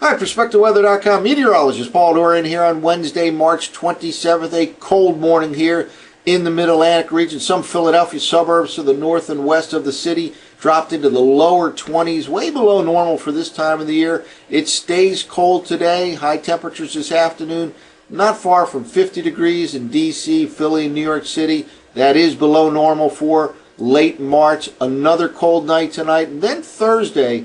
Hi, PerspectaWeather.com meteorologist Paul Doran here on Wednesday, March 27th. A cold morning here in the Mid-Atlantic region. Some Philadelphia suburbs to the north and west of the city dropped into the lower 20s, way below normal for this time of the year. It stays cold today. High temperatures this afternoon, not far from 50 degrees in D.C., Philly, and New York City. That is below normal for late March. Another cold night tonight. And then Thursday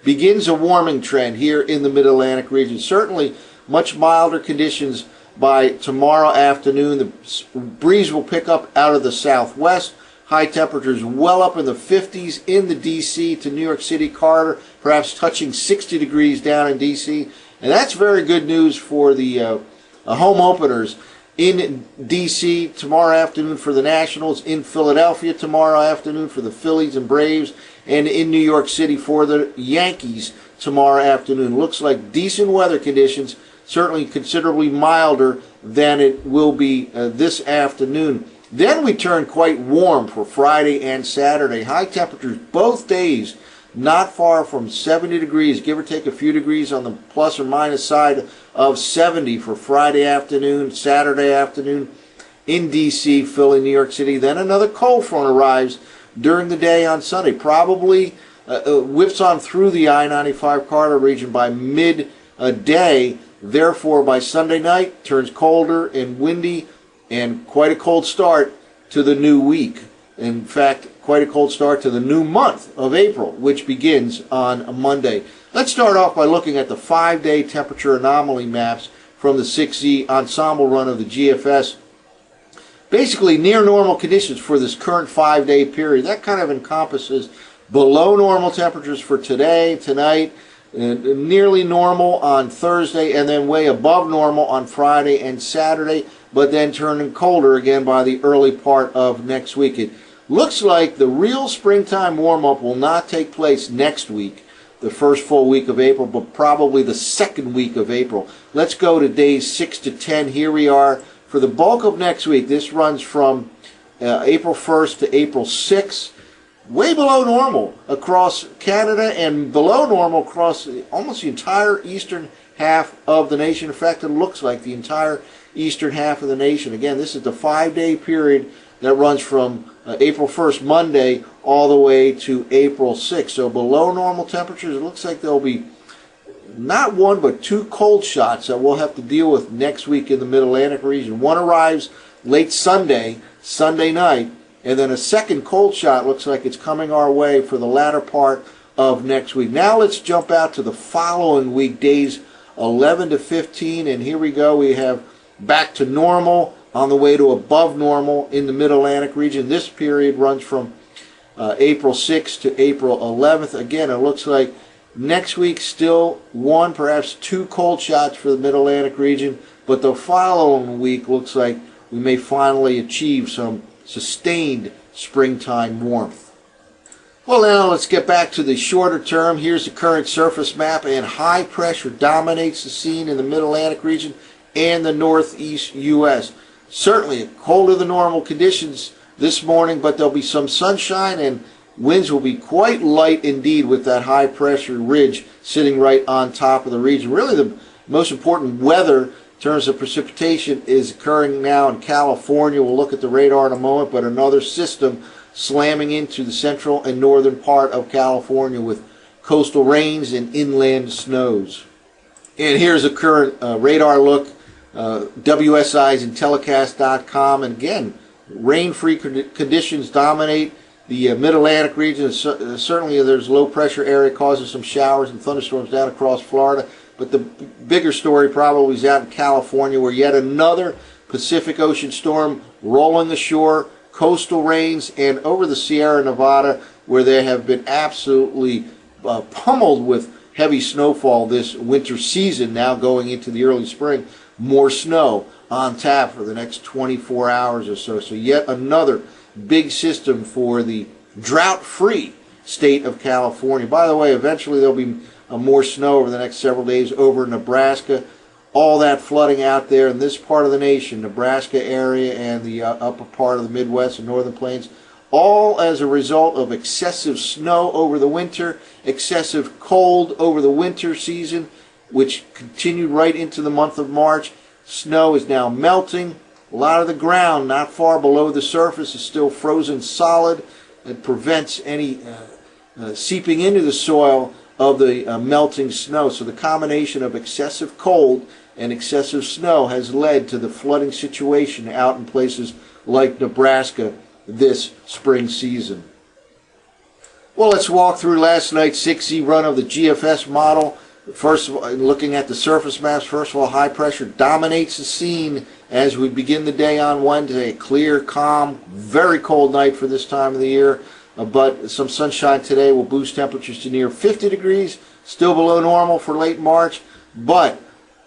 begins a warming trend here in the Mid-Atlantic region. Certainly much milder conditions by tomorrow afternoon. The breeze will pick up out of the southwest. High temperatures well up in the 50s in the D.C. to New York City corridor, perhaps touching 60 degrees down in D.C. And that's very good news for the home openers in D.C. tomorrow afternoon for the Nationals, in Philadelphia tomorrow afternoon for the Phillies and Braves, and in New York City for the Yankees tomorrow afternoon. Looks like decent weather conditions, certainly considerably milder than it will be this afternoon. Then we turn quite warm for Friday and Saturday. High temperatures both days, not far from 70 degrees, give or take a few degrees on the plus or minus side of 70 for Friday afternoon, Saturday afternoon in D.C., Philly, New York City. Then another cold front arrives during the day on Sunday. Probably whips on through the I-95 corridor region by midday. Therefore, by Sunday night, turns colder and windy and quite a cold start to the new week. In fact, quite a cold start to the new month of April, which begins on a Monday. Let's start off by looking at the 5-day temperature anomaly maps from the 6Z ensemble run of the GFS. Basically near normal conditions for this current 5-day period. That kind of encompasses below normal temperatures for today, tonight, nearly normal on Thursday, and then way above normal on Friday and Saturday, but then turning colder again by the early part of next week. It looks like the real springtime warm-up will not take place next week, the first full week of April, but probably the second week of April. Let's go to days 6 to 10. Here we are for the bulk of next week. This runs from April 1st to April 6th. Way below normal across Canada and below normal across almost the entire eastern half of the nation. In fact, it looks like the entire eastern half of the nation. Again, this is the 5-day period that runs from April 1st, Monday, all the way to April 6th. So below normal temperatures. It looks like there'll be not one but two cold shots that we'll have to deal with next week in the Mid-Atlantic region. One arrives late Sunday night, and then a second cold shot looks like it's coming our way for the latter part of next week. Now let's jump out to the following week, days 11 to 15, and here we go. We have back to normal on the way to above normal in the Mid-Atlantic region. This period runs from April 6th to April 11th. Again, it looks like next week still one, perhaps two cold shots for the Mid-Atlantic region, but the following week looks like we may finally achieve some sustained springtime warmth. Well, now let's get back to the shorter term. Here's the current surface map, and high pressure dominates the scene in the Mid-Atlantic region and the northeast U.S. Certainly colder than normal conditions this morning, but there'll be some sunshine and winds will be quite light indeed with that high pressure ridge sitting right on top of the region. Really the most important weather in terms of precipitation is occurring now in California. We'll look at the radar in a moment, but another system slamming into the central and northern part of California with coastal rains and inland snows. And here's a current radar look. WSI's and telecast.com, and again, rain-free conditions dominate the Mid-Atlantic region. Certainly there's low pressure area causing some showers and thunderstorms down across Florida, but the bigger story probably is out in California, where yet another Pacific Ocean storm rolling ashore, coastal rains, and over the Sierra Nevada, where they have been absolutely pummeled with heavy snowfall this winter season, now going into the early spring. More snow on tap for the next 24 hours or so. So yet another big system for the drought-free state of California. By the way, eventually there'll be more snow over the next several days over Nebraska. All that flooding out there in this part of the nation, Nebraska area and the upper part of the Midwest and Northern Plains, all as a result of excessive snow over the winter, excessive cold over the winter season, which continued right into the month of March. Snow is now melting. A lot of the ground not far below the surface is still frozen solid. It prevents any seeping into the soil of the melting snow. So the combination of excessive cold and excessive snow has led to the flooding situation out in places like Nebraska this spring season. Well, let's walk through last night's 6Z run of the GFS model. First of all, looking at the surface maps, first of all, high pressure dominates the scene as we begin the day on Wednesday. A clear, calm, very cold night for this time of the year, but some sunshine today will boost temperatures to near 50 degrees, still below normal for late March. But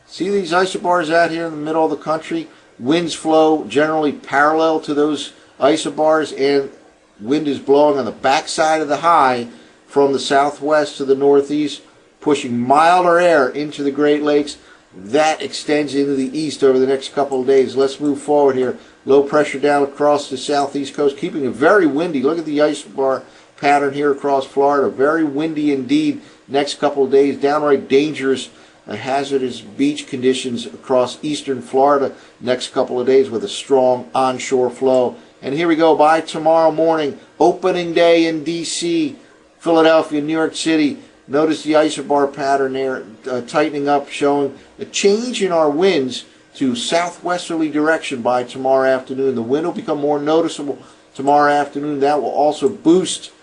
see these isobars out here in the middle of the country? Winds flow generally parallel to those isobars, and wind is blowing on the backside of the high from the southwest to the northeast, pushing milder air into the Great Lakes. That extends into the east over the next couple of days. Let's move forward here. Low pressure down across the southeast coast, keeping it very windy. Look at the isobar pattern here across Florida. Very windy indeed next couple of days. Downright dangerous, hazardous beach conditions across eastern Florida next couple of days with a strong onshore flow. And here we go. By tomorrow morning, opening day in D.C., Philadelphia, New York City. Notice the isobar pattern there tightening up, showing a change in our winds to southwesterly direction by tomorrow afternoon. The wind will become more noticeable tomorrow afternoon. That will also boost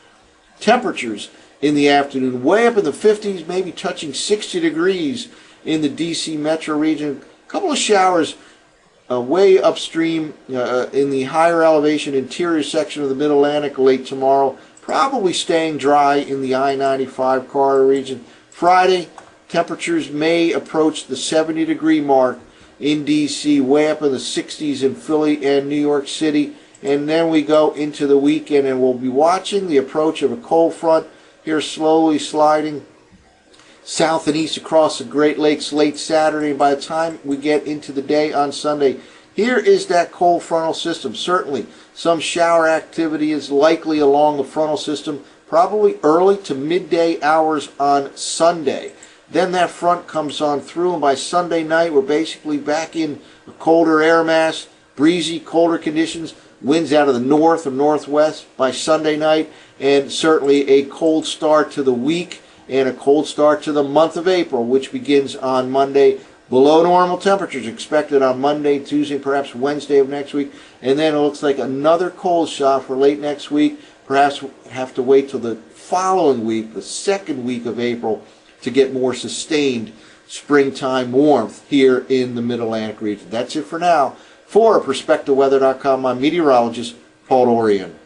temperatures in the afternoon, way up in the 50s, maybe touching 60 degrees in the D.C. metro region. A couple of showers way upstream in the higher elevation interior section of the Mid-Atlantic late tomorrow. Probably staying dry in the I-95 corridor region. Friday, temperatures may approach the 70-degree mark in D.C., way up in the 60s in Philly and New York City. And then we go into the weekend, and we'll be watching the approach of a cold front here slowly sliding south and east across the Great Lakes late Saturday. By the time we get into the day on Sunday, here is that cold frontal system. Certainly some shower activity is likely along the frontal system, probably early to midday hours on Sunday. Then that front comes on through, and by Sunday night we're basically back in a colder air mass, breezy, colder conditions, winds out of the north or northwest by Sunday night, and certainly a cold start to the week and a cold start to the month of April, which begins on Monday. Below normal temperatures expected on Monday, Tuesday, perhaps Wednesday of next week. And then it looks like another cold shot for late next week. Perhaps we'll have to wait till the following week, the second week of April, to get more sustained springtime warmth here in the Mid-Atlantic region. That's it for now. For PerspectaWeather.com, I'm meteorologist Paul Dorian.